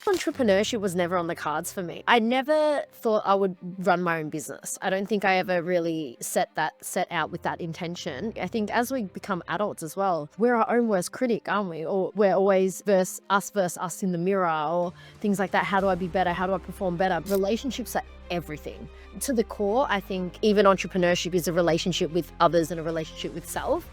Entrepreneurship was never on the cards for me. I never thought I would run my own business. I don't think I ever really set out with that intention. I think as we become adults as well, we're our own worst critic, aren't we? Or we're always versus us in the mirror, or things like that. How do I be better? How do I perform better? Relationships are everything. To the core, I think even entrepreneurship is a relationship with others and a relationship with self.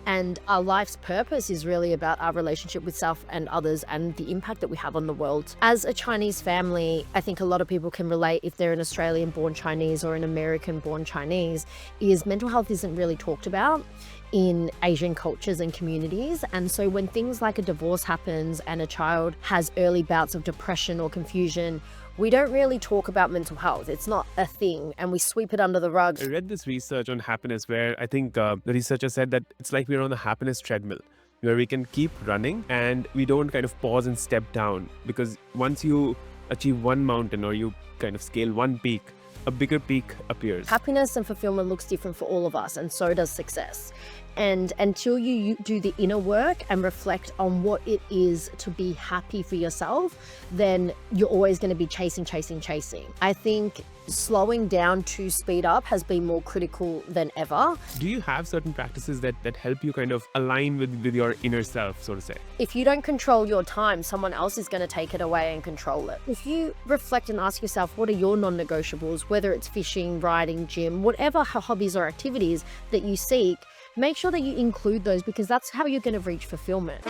And our life's purpose is really about our relationship with self and others and the impact that we have on the world. As a Chinese family, I think a lot of people can relate if they're an Australian-born Chinese or an American-born Chinese, is mental health isn't really talked about in Asian cultures and communities. And so when things like a divorce happens and a child has early bouts of depression or confusion, we don't really talk about mental health. It's not a thing, and we sweep it under the rug. I read this research on happiness where I think the researcher said that it's like we're on a happiness treadmill where we can keep running and we don't kind of pause and step down, because once you achieve one mountain or you kind of scale one peak, a bigger peak appears. Happiness and fulfillment looks different for all of us, and so does success. And until you do the inner work and reflect on what it is to be happy for yourself, then you're always going to be chasing. I think slowing down to speed up has been more critical than ever. Do you have certain practices that help you kind of align with your inner self, so to say? If you don't control your time, someone else is going to take it away and control it. If you reflect and ask yourself, what are your non-negotiables, whether it's fishing, riding, gym, whatever hobbies or activities that you seek, make sure that you include those, because that's how you're going to reach fulfillment.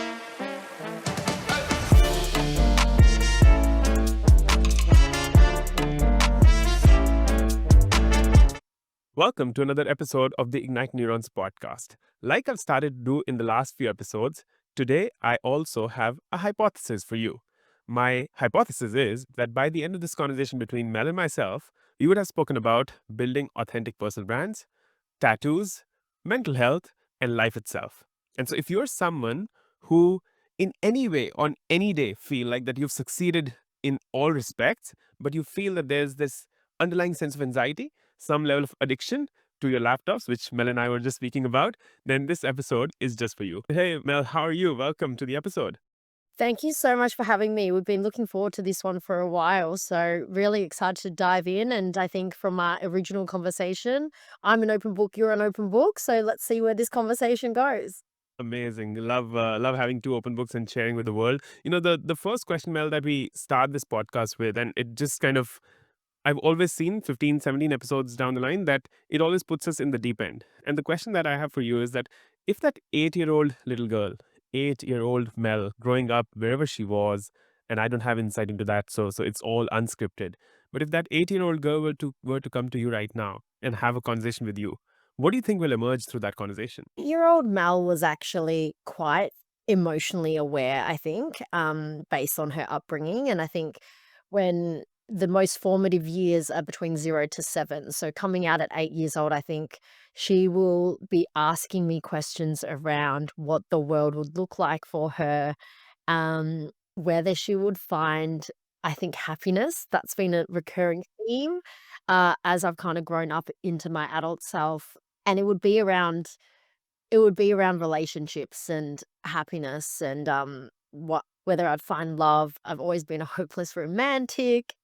Welcome to another episode of the IgnitedNeurons Podcast. Like I've started to do in the last few episodes, today I also have a hypothesis for you. My hypothesis is that by the end of this conversation between Mel and myself, we would have spoken about building authentic personal brands, tattoos, mental health, and life itself. And so if you're someone who in any way on any day feel like that you've succeeded in all respects, but you feel that there's this underlying sense of anxiety, some level of addiction to your laptops, which Mel and I were just speaking about, then this episode is just for you. Hey Mel, how are you? Welcome to the episode. Thank you so much for having me. We've been looking forward to this one for a while, so really excited to dive in. And I think from our original conversation, I'm an open book, you're an open book. So let's see where this conversation goes. Amazing. Love having two open books and sharing with the world. You know, the first question, Mel, that we start this podcast with, and it just kind of, I've always seen 15, 17 episodes down the line that it always puts us in the deep end. And the question that I have for you is that if that 8-year-old little girl, 8-year-old Mel, growing up wherever she was, and I don't have insight into that, so it's all unscripted. But if that 8-year-old girl were to come to you right now and have a conversation with you, what do you think will emerge through that conversation? Year-old Mel was actually quite emotionally aware, I think, based on her upbringing. And I think when the most formative years are between 0 to 7. So coming out at 8 years old, I think she will be asking me questions around what the world would look like for her, whether she would find, I think, happiness. That's been a recurring theme as I've kind of grown up into my adult self. And it would be around relationships and happiness and whether I'd find love. I've always been a hopeless romantic.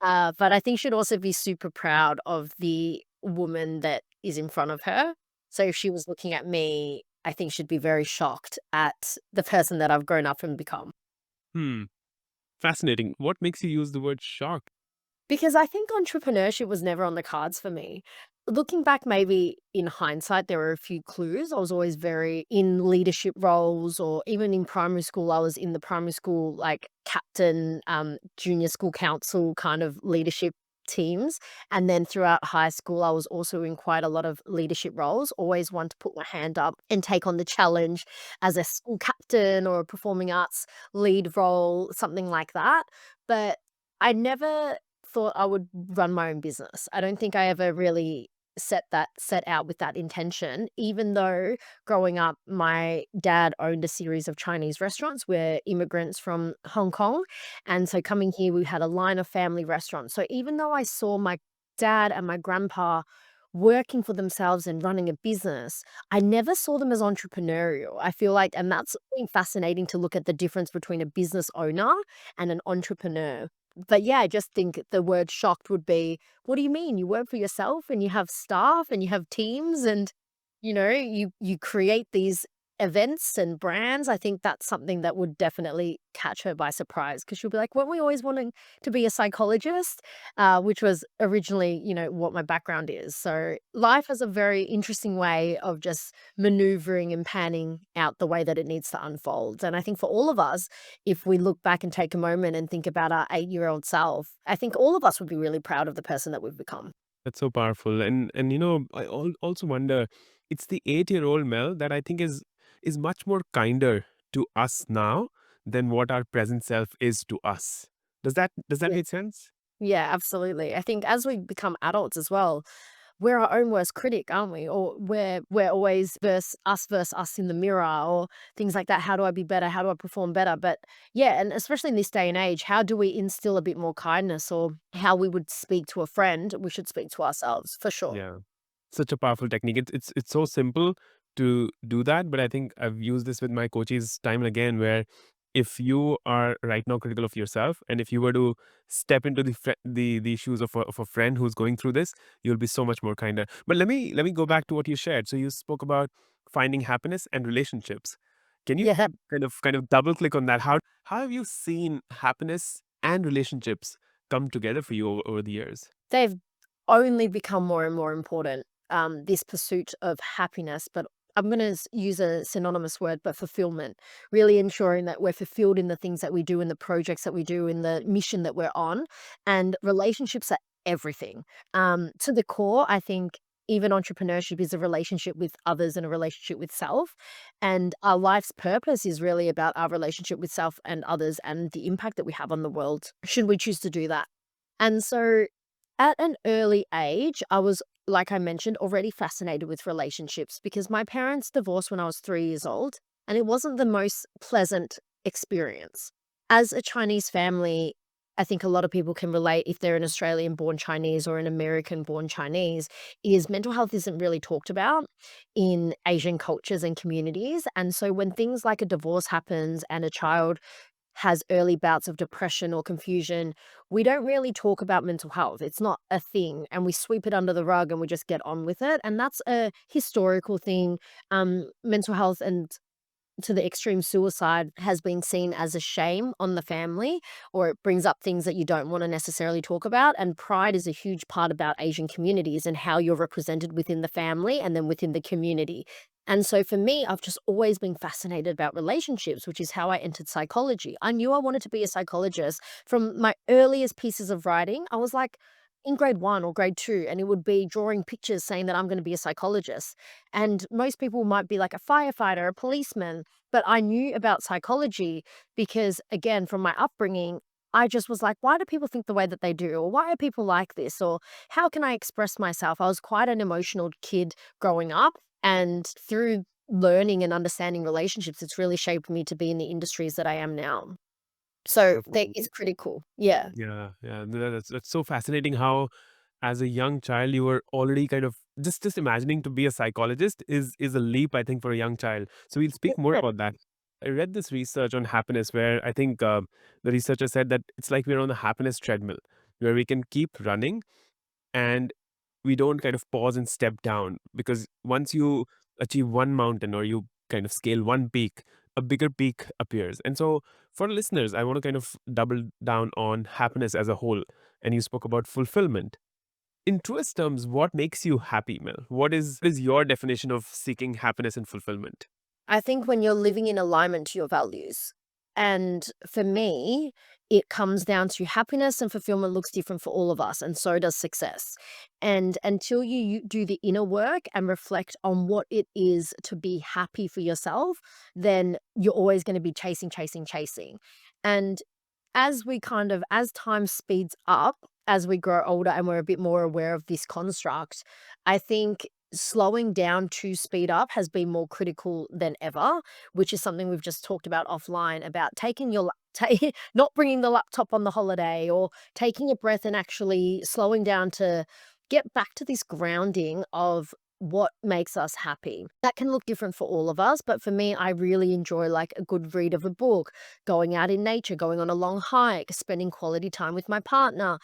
But I think she'd also be super proud of the woman that is in front of her. So if she was looking at me, I think she'd be very shocked at the person that I've grown up and become. Fascinating. What makes you use the word shock? Because I think entrepreneurship was never on the cards for me. Looking back, maybe in hindsight, there were a few clues. I was always very in leadership roles, or even in primary school, I was in the primary school, like captain, junior school council kind of leadership teams. And then throughout high school, I was also in quite a lot of leadership roles, always one to put my hand up and take on the challenge as a school captain or a performing arts lead role, something like that. But I never thought I would run my own business. I don't think I ever really set out with that intention, even though growing up my dad owned a series of Chinese restaurants. We're immigrants from Hong Kong, and so coming here we had a line of family restaurants. So even though I saw my dad and my grandpa working for themselves and running a business, I never saw them as entrepreneurial. I feel like, and that's been fascinating to look at the difference between a business owner and an entrepreneur. But yeah, I just think the word shocked would be, what do you mean? You work for yourself and you have staff and you have teams and you create these events and brands. I think that's something that would definitely catch her by surprise because she'll be like, weren't we always wanting to be a psychologist? Which was originally, what my background is. So life has a very interesting way of just maneuvering and panning out the way that it needs to unfold. And I think for all of us, if we look back and take a moment and think about our 8-year-old self, I think all of us would be really proud of the person that we've become. That's so powerful. And I also wonder, it's the 8-year-old Mel that I think is much more kinder to us now than what our present self is to us. Does that Yeah. make sense? Yeah, absolutely. I think as we become adults as well, we're our own worst critic, aren't we? Or we're always versus us in the mirror or things like that. How do I be better? How do I perform better? But yeah, and especially in this day and age, how do we instill a bit more kindness or how we would speak to a friend, we should speak to ourselves for sure. Yeah. Such a powerful technique. It's so simple to do that, but I think I've used this with my coaches time and again, where if you are right now critical of yourself, and if you were to step into the shoes of a friend who's going through this, you'll be so much more kinder. But let me go back to what you shared. So you spoke about finding happiness and relationships. Can you Yeah. kind of double click on that? How have you seen happiness and relationships come together for you over the years? They've only become more and more important, this pursuit of happiness, but I'm going to use a synonymous word, but fulfillment, really ensuring that we're fulfilled in the things that we do, in the projects that we do, in the mission that we're on. And relationships are everything. To the core, I think even entrepreneurship is a relationship with others and a relationship with self. And our life's purpose is really about our relationship with self and others and the impact that we have on the world, should we choose to do that. And so at an early age, I was, like I mentioned, already fascinated with relationships because my parents divorced when I was 3 years old, and it wasn't the most pleasant experience. As a Chinese family, I think a lot of people can relate if they're an Australian born Chinese or an American born Chinese, is mental health isn't really talked about in Asian cultures and communities. And so when things like a divorce happens and a child has early bouts of depression or confusion, we don't really talk about mental health. It's not a thing, and we sweep it under the rug and we just get on with it. And that's a historical thing. Mental health and to the extreme suicide has been seen as a shame on the family, or it brings up things that you don't want to necessarily talk about. And pride is a huge part about Asian communities and how you're represented within the family and then within the community. And so for me, I've just always been fascinated about relationships, which is how I entered psychology. I knew I wanted to be a psychologist from my earliest pieces of writing. I was like in grade 1 or grade 2, and it would be drawing pictures saying that I'm going to be a psychologist. And most people might be like a firefighter, a policeman, but I knew about psychology because, again, from my upbringing, I just was like, why do people think the way that they do? Or why are people like this? Or how can I express myself? I was quite an emotional kid growing up. And through learning and understanding relationships, it's really shaped me to be in the industries that I am now. So that is critical. Yeah. Yeah, yeah, that's so fascinating how, as a young child, you were already kind of just imagining to be a psychologist is a leap, I think, for a young child. So we'll speak more Yeah. about that. I read this research on happiness where I think the researcher said that it's like we're on a happiness treadmill where we can keep running and we don't kind of pause and step down because once you achieve one mountain or you kind of scale one peak, a bigger peak appears. And so for listeners, I want to kind of double down on happiness as a whole. And you spoke about fulfillment. In truest terms, what makes you happy, Mel? What is your definition of seeking happiness and fulfillment? I think when you're living in alignment to your values. And for me, it comes down to happiness and fulfillment looks different for all of us, and so does success. And until you do the inner work and reflect on what it is to be happy for yourself, then you're always going to be chasing, chasing, chasing. And as time speeds up, as we grow older and we're a bit more aware of this construct, I think slowing down to speed up has been more critical than ever, which is something we've just talked about offline about taking your not bringing the laptop on the holiday or taking a breath and actually slowing down to get back to this grounding of what makes us happy. That can look different for all of us, but for me, I really enjoy like a good read of a book, going out in nature, going on a long hike, spending quality time with my partner.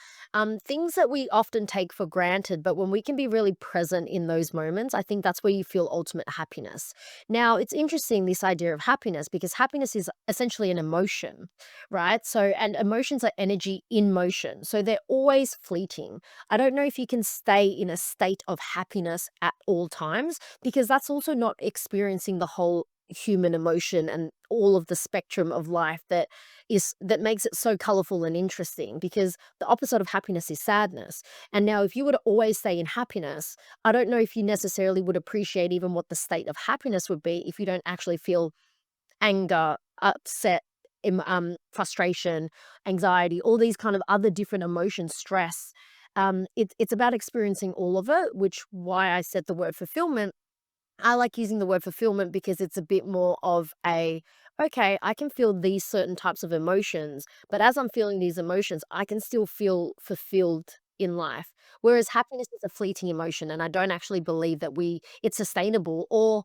Things that we often take for granted, but when we can be really present in those moments, I think that's where you feel ultimate happiness. Now, it's interesting, this idea of happiness, because happiness is essentially an emotion, right? So, and emotions are energy in motion. So they're always fleeting. I don't know if you can stay in a state of happiness at all times, because that's also not experiencing the whole human emotion and all of the spectrum of life that makes it so colorful and interesting, because the opposite of happiness is sadness. And now if you were to always stay in happiness, I don't know if you necessarily would appreciate even what the state of happiness would be if you don't actually feel anger, upset, frustration, anxiety, all these kind of other different emotions, stress. It's about experiencing all of it, which why I said the word fulfillment. I like using the word fulfillment because it's a bit more of a, okay, I can feel these certain types of emotions, but as I'm feeling these emotions, I can still feel fulfilled in life. Whereas happiness is a fleeting emotion, and I don't actually believe that it's sustainable or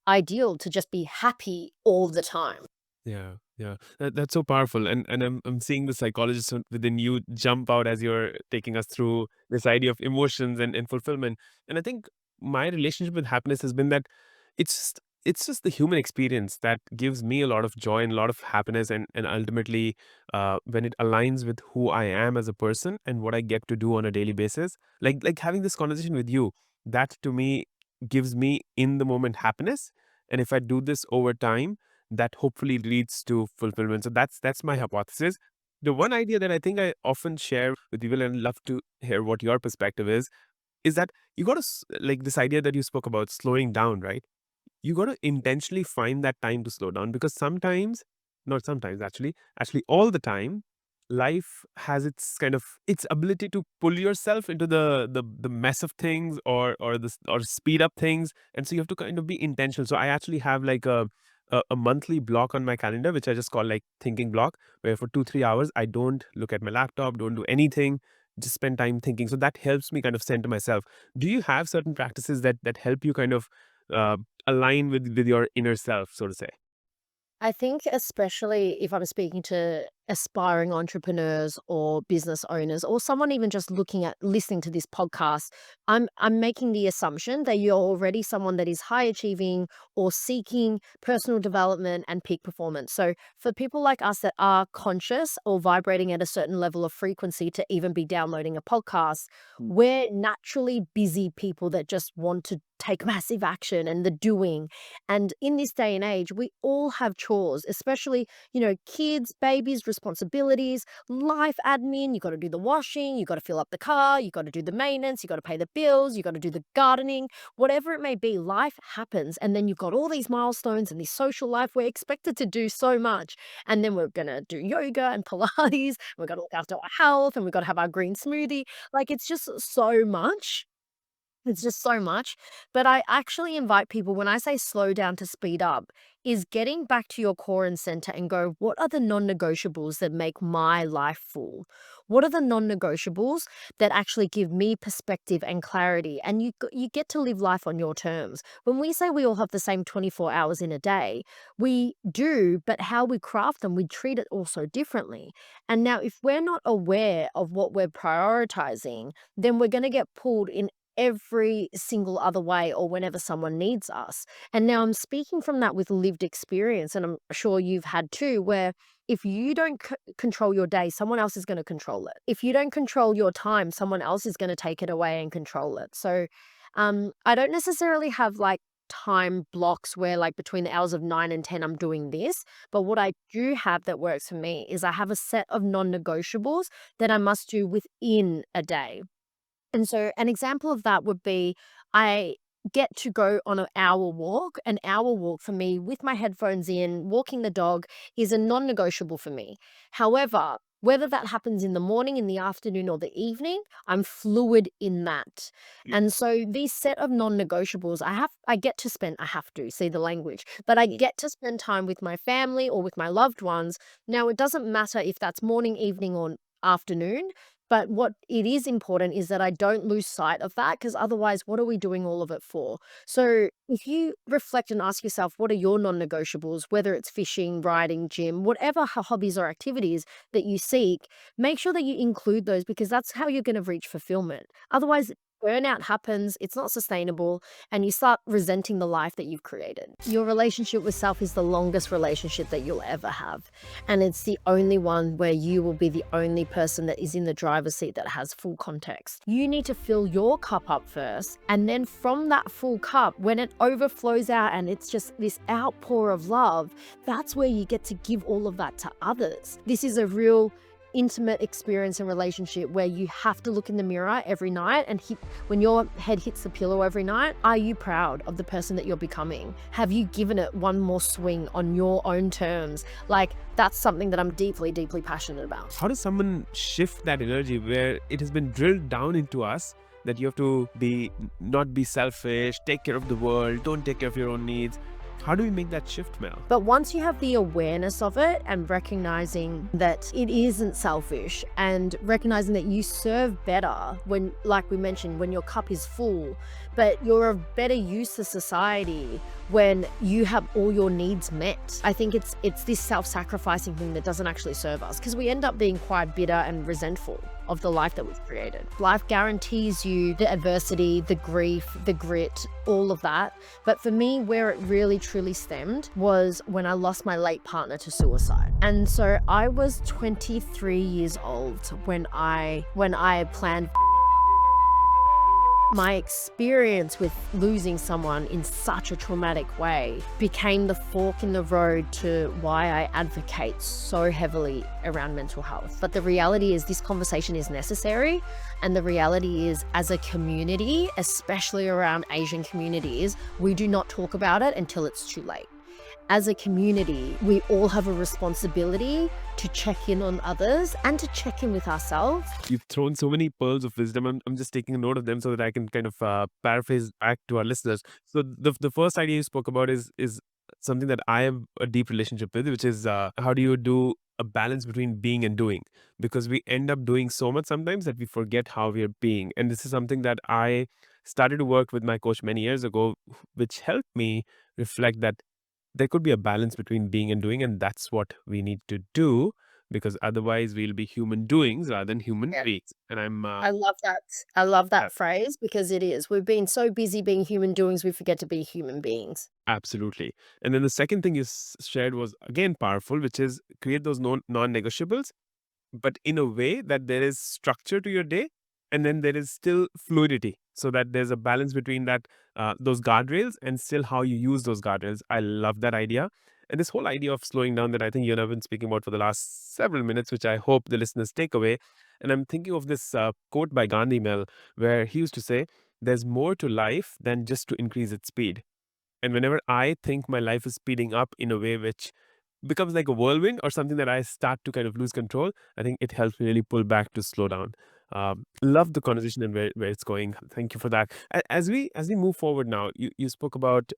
ideal to just be happy all the time. Yeah, yeah, that's so powerful, and I'm seeing the psychologist within you jump out as you're taking us through this idea of emotions and fulfillment. And I think my relationship with happiness has been that it's just the human experience that gives me a lot of joy and a lot of happiness, and ultimately, when it aligns with who I am as a person and what I get to do on a daily basis, like having this conversation with you, that to me gives me in the moment happiness, and if I do this over time that hopefully leads to fulfillment. So that's my hypothesis. The one idea that I think I often share with people and love to hear what your perspective is that you got to like this idea that you spoke about slowing down, right? You got to intentionally find that time to slow down, because sometimes, not sometimes, actually all the time, life has its kind of its ability to pull yourself into the mess of things, or speed up things, and so you have to kind of be intentional. So I actually have like a monthly block on my calendar, which I just call like thinking block, where for 2 3 hours I don't look at my laptop, don't do anything, just spend time thinking. So that helps me kind of center myself. Do you have certain practices that help you kind of uh, align with your inner self, so to say? I think especially if I'm speaking to aspiring entrepreneurs or business owners or someone even just looking at listening to this podcast, I'm making the assumption that you're already someone that is high achieving or seeking personal development and peak performance. So for people like us that are conscious or vibrating at a certain level of frequency to even be downloading a podcast, we're naturally busy people that just want to take massive action and the doing. And in this day and age, we all have chores, especially, kids, babies, responsibilities, life admin. You got to do the washing, you got to fill up the car, you got to do the maintenance, you got to pay the bills, you got to do the gardening, whatever it may be. Life happens. And then you've got all these milestones and this social life. We're expected to do so much. And then we're going to do yoga and Pilates. We've got to look after our health and we've got to have our green smoothie. Like it's just so much. It's just so much. But I actually invite people, when I say slow down to speed up, is getting back to your core and center and go, what are the non negotiables that make my life full? What are the non negotiables that actually give me perspective and clarity? And you get to live life on your terms. When we say we all have the same 24 hours in a day, we do, but how we craft them, we treat it also differently. And now, if we're not aware of what we're prioritizing, then we're going to get pulled in every single other way or whenever someone needs us. And now I'm speaking from that with lived experience, and I'm sure you've had too, where if you don't control your day, someone else is going to control it. If you don't control your time, someone else is going to take it away and control it. So I don't necessarily have like time blocks where like between the hours of 9 and 10 I'm doing this, but what I do have that works for me is I have a set of non-negotiables that I must do within a day. And so an example of that would be I get to go on an hour walk. An hour walk for me with my headphones in, walking the dog is a non negotiable for me. However, whether that happens in the morning, in the afternoon, or the evening, I'm fluid in that. And so these set of non-negotiables, I get to spend, I have to see the language, but I get to spend time with my family or with my loved ones. Now, it doesn't matter if that's morning, evening, or afternoon, But what it is important is that I don't lose sight of that, because otherwise, what are we doing all of it for? So if you reflect and ask yourself, what are your non-negotiables, whether it's fishing, riding, gym, whatever hobbies or activities that you seek, make sure that you include those, because that's how you're going to reach fulfillment. Otherwise, burnout happens, it's not sustainable, and you start resenting the life that you've created. Your relationship with self is the longest relationship that you'll ever have. And it's the only one where you will be the only person that is in the driver's seat that has full context. You need to fill your cup up first. And then from that full cup, when it overflows out and it's just this outpour of love, that's where you get to give all of that to others. This is a real intimate experience and relationship where you have to look in the mirror every night and when your head hits the pillow every night, are you proud of the person that you're becoming? Have you given it one more swing on your own terms? Like, that's something that I'm deeply, deeply passionate about. How does someone shift that energy where it has been drilled down into us that you have to not be selfish, take care of the world, don't take care of your own needs? How do we make that shift, Mel? But once you have the awareness of it and recognizing that it isn't selfish and recognizing that you serve better when, like we mentioned, when your cup is full, but you're of better use to society when you have all your needs met. I think it's this self-sacrificing thing that doesn't actually serve us, because we end up being quite bitter and resentful of the life that we've created. Life guarantees you the adversity, the grief, the grit, all of that. But for me, where it really truly stemmed was when I lost my late partner to suicide. And so I was 23 years old when I planned. My experience with losing someone in such a traumatic way became the fork in the road to why I advocate so heavily around mental health. But the reality is this conversation is necessary. And the reality is, as a community, especially around Asian communities, we do not talk about it until it's too late. As a community, we all have a responsibility to check in on others and to check in with ourselves. You've thrown so many pearls of wisdom. I'm just taking a note of them so that I can kind of paraphrase back to our listeners. So the first idea you spoke about is something that I have a deep relationship with, which is how do you do a balance between being and doing? Because we end up doing so much sometimes that we forget how we are being. And this is something that I started to work with my coach many years ago, which helped me reflect that there could be a balance between being and doing, and that's what we need to do, because otherwise we'll be human doings rather than human Yeah. beings. And I love that. I love Yeah. that phrase, because it is. We've been so busy being human doings, we forget to be human beings. Absolutely. And then the second thing you shared was again powerful, which is create those non-negotiables, but in a way that there is structure to your day, and then there is still fluidity, so that there's a balance between that those guardrails and still how you use those guardrails. I love that idea. And this whole idea of slowing down that I think you and I have been speaking about for the last several minutes, which I hope the listeners take away. And I'm thinking of this quote by Gandhi, Mel, where he used to say, there's more to life than just to increase its speed. And whenever I think my life is speeding up in a way which becomes like a whirlwind or something that I start to kind of lose control, I think it helps me really pull back to slow down. Love the conversation and where it's going. Thank you for that. As we move forward now, you spoke about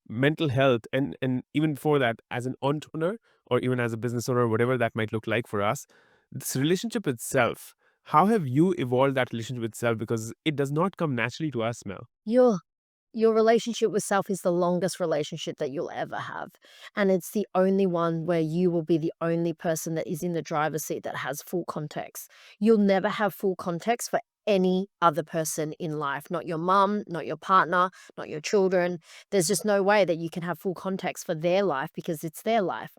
mental health, and even before that, as an entrepreneur or even as a business owner, whatever that might look like for us, this relationship itself. How have you evolved that relationship itself? Because it does not come naturally to us, Mel. Your relationship with self is the longest relationship that you'll ever have. And it's the only one where you will be the only person that is in the driver's seat that has full context. You'll never have full context for any other person in life, not your mum, not your partner, not your children. There's just no way that you can have full context for their life, because it's their life.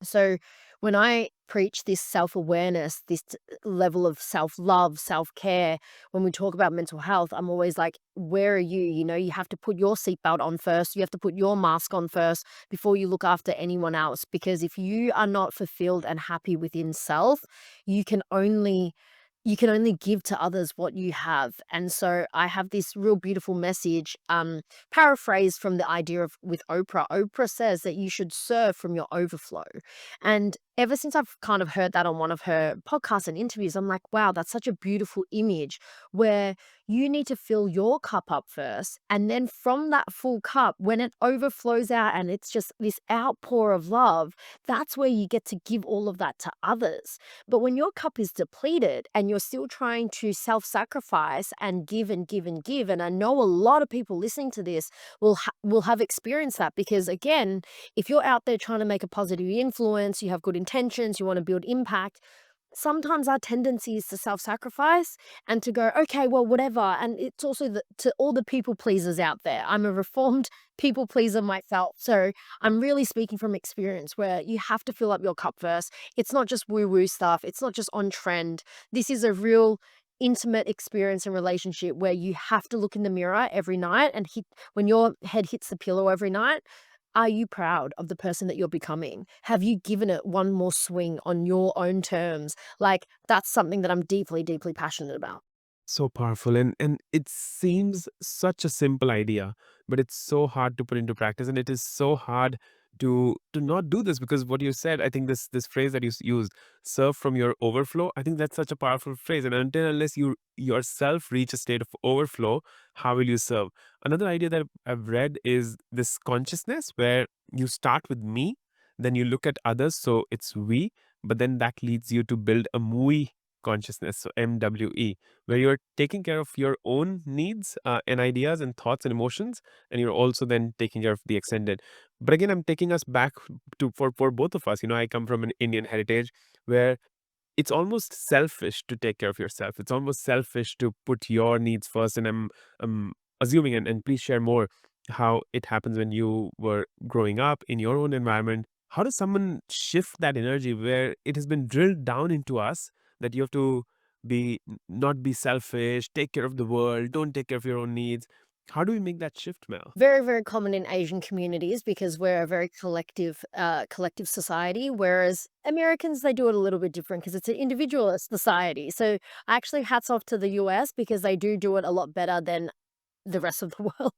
So when I preach this self-awareness, this level of self-love, self-care, when we talk about mental health, I'm always like, where are you? You know, you have to put your seatbelt on first. You have to put your mask on first before you look after anyone else. Because if you are not fulfilled and happy within self, you can only give to others what you have. And so I have this real beautiful message, paraphrased from the idea of with Oprah. Oprah says that you should serve from your overflow. And ever since I've kind of heard that on one of her podcasts and interviews, I'm like, wow, that's such a beautiful image where you need to fill your cup up first. And then from that full cup, when it overflows out and it's just this outpour of love, that's where you get to give all of that to others. But when your cup is depleted and you're still trying to self sacrifice and give and give and give, and I know a lot of people listening to this will have experienced that because, again, if you're out there trying to make a positive influence, you have good intentions, you want to build impact, sometimes our tendency is to self-sacrifice and to go, okay, well, whatever. And it's also to all the people pleasers out there. I'm a reformed people pleaser myself. So I'm really speaking from experience where you have to fill up your cup first. It's not just woo-woo stuff. It's not just on trend. This is a real intimate experience and relationship where you have to look in the mirror every night and when your head hits the pillow every night, are you proud of the person that you're becoming? Have you given it one more swing on your own terms? Like, that's something that I'm deeply, deeply passionate about. So powerful, and it seems such a simple idea, but it's so hard to put into practice, and it is so hard to not do this, because what you said, I think this phrase that you used, serve from your overflow, I think that's such a powerful phrase. And until unless you yourself reach a state of overflow, how will you serve? Another idea that I've read is this consciousness, where you start with me, then you look at others, so it's we, but then that leads you to build a MWE consciousness, so MWE, where you're taking care of your own needs and ideas and thoughts and emotions, and you're also then taking care of the extended. But again, I'm taking us back to for both of us. I come from an Indian heritage where it's almost selfish to take care of yourself. It's almost selfish to put your needs first. And I'm assuming, and please share more, how it happens when you were growing up in your own environment. How does someone shift that energy where it has been drilled down into us that you have to not be selfish, take care of the world, don't take care of your own needs? How do we make that shift, Mel? Very, very common in Asian communities because we're a very collective society, whereas Americans, they do it a little bit different because it's an individualist society. So actually hats off to the US because they do it a lot better than the rest of the world.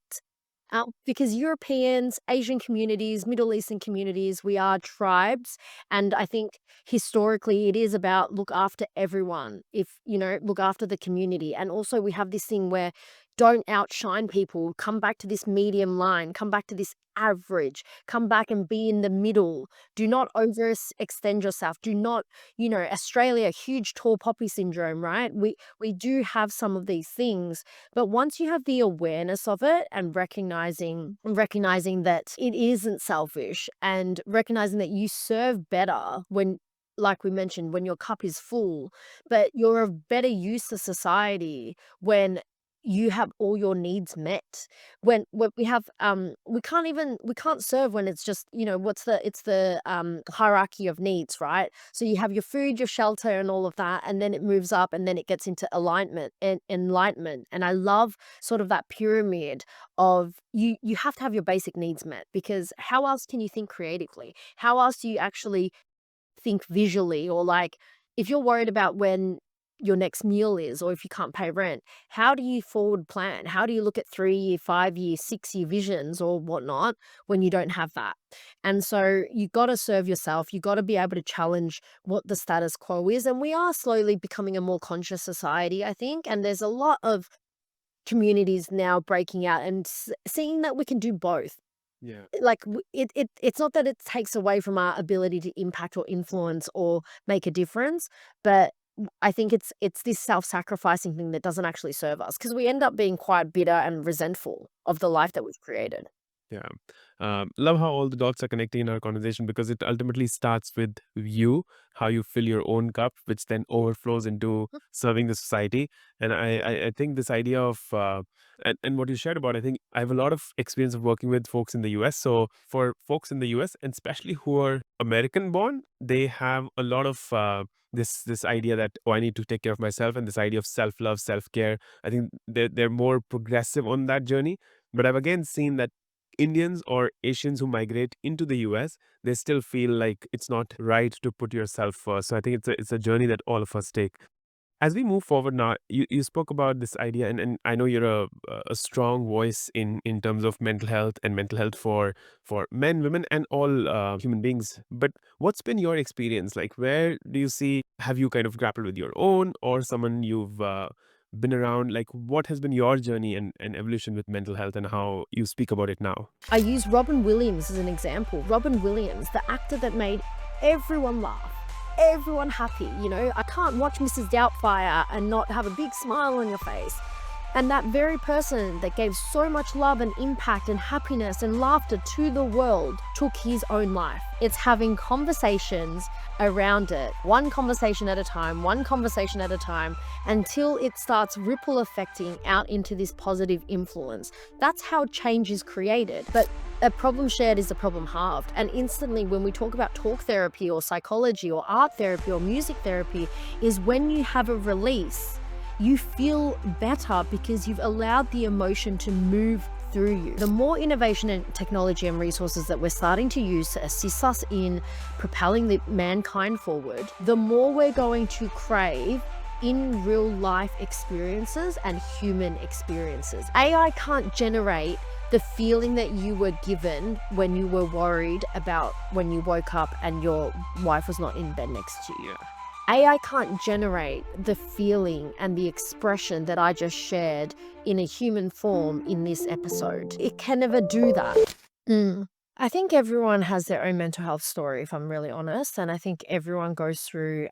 Because Europeans, Asian communities, Middle Eastern communities, we are tribes. And I think historically it is about look after everyone, look after the community. And also we have this thing where don't outshine people, come back to this medium line, come back to this average, come back and be in the middle. Do not overextend yourself. Do not, Australia, huge tall poppy syndrome, right? We do have some of these things, but once you have the awareness of it and recognizing that it isn't selfish and recognizing that you serve better when, like we mentioned, when your cup is full, but you're of better use to society when you have all your needs met. When we have we can't serve when it's just, it's the hierarchy of needs, right? So you have your food, your shelter, and all of that, and then it moves up and then it gets into alignment and enlightenment. And I love sort of that pyramid of you have to have your basic needs met because how else can you think creatively? How else do you actually think visually? Or like if you're worried about when your next meal is or if you can't pay rent, how do you forward plan? How do you look at 3-year, 5-year, 6-year visions or whatnot when you don't have that? And so you got to serve yourself. You got to be able to challenge what the status quo is. And we are slowly becoming a more conscious society, I think. And there's a lot of communities now breaking out and seeing that we can do both. Yeah. Like it's not that it takes away from our ability to impact or influence or make a difference, but I think it's this self-sacrificing thing that doesn't actually serve us because we end up being quite bitter and resentful of the life that we've created. Yeah. Love how all the dots are connecting in our conversation, because it ultimately starts with you, how you fill your own cup, which then overflows into serving the society. And I think this idea of, and what you shared about, I think I have a lot of experience of working with folks in the US. So for folks in the US, and especially who are American born, they have a lot of, this idea that, oh, I need to take care of myself, and this idea of self-love, self-care. I think they're more progressive on that journey. But I've again seen that Indians or Asians who migrate into the US, they still feel like it's not right to put yourself first. So I think it's a journey that all of us take. As we move forward now, you spoke about this idea, and I know you're a strong voice in terms of mental health and mental health for men, women, and all human beings. But what's been your experience? Like, where do you see, have you kind of grappled with your own, or someone you've been around, like what has been your journey and evolution with mental health and how you speak about it now? I use Robin Williams as an example. Robin Williams, the actor that made everyone laugh, everyone happy. You know, I can't watch Mrs. Doubtfire and not have a big smile on your face. And that very person that gave so much love and impact and happiness and laughter to the world took his own life. It's having conversations around it, one conversation at a time, until it starts ripple affecting out into this positive influence. That's how change is created. But a problem shared is a problem halved. And instantly, when we talk about talk therapy or psychology or art therapy or music therapy, is when you have a release, you feel better because you've allowed the emotion to move through you. The more innovation and technology and resources that we're starting to use to assist us in propelling the mankind forward, the more we're going to crave in real life experiences and human experiences. AI can't generate the feeling that you were given when you were worried about when you woke up and your wife was not in bed next to you. AI can't generate the feeling and the expression that I just shared in a human form in this episode. It can never do that. I think everyone has their own mental health story, if I'm really honest. And I think everyone goes through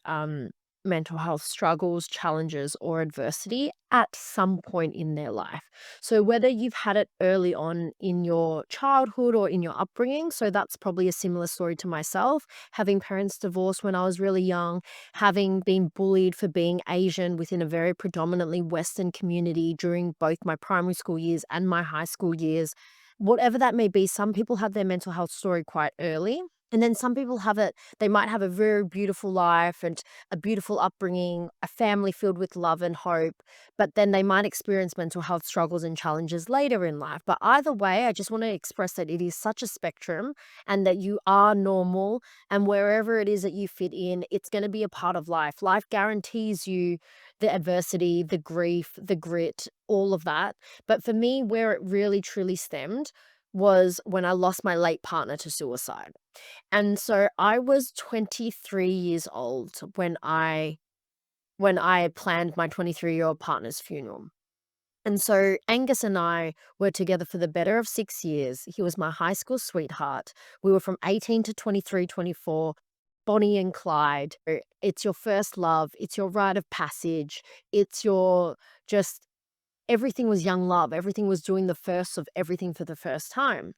mental health struggles, challenges, or adversity at some point in their life. So whether you've had it early on in your childhood or in your upbringing, so that's probably a similar story to myself, having parents divorced when I was really young, having been bullied for being Asian within a very predominantly Western community during both my primary school years and my high school years. Whatever that may be, some people have their mental health story quite early. And then some people have it, they might have a very beautiful life and a beautiful upbringing, a family filled with love and hope, but then they might experience mental health struggles and challenges later in life. But either way, I just want to express that it is such a spectrum and that you are normal, and wherever it is that you fit in, it's going to be a part of life. Life guarantees you the adversity, the grief, the grit, all of that. But for me, where it really truly stemmed was when I lost my late partner to suicide. And so I was 23 years old when I planned my 23-year-old partner's funeral. And so Angus and I were together for the better of 6 years. He was my high school sweetheart. We were from 18 to 23, 24, Bonnie and Clyde. It's your first love. It's your rite of passage. It's your just everything was young love. Everything was doing the first of everything for the first time.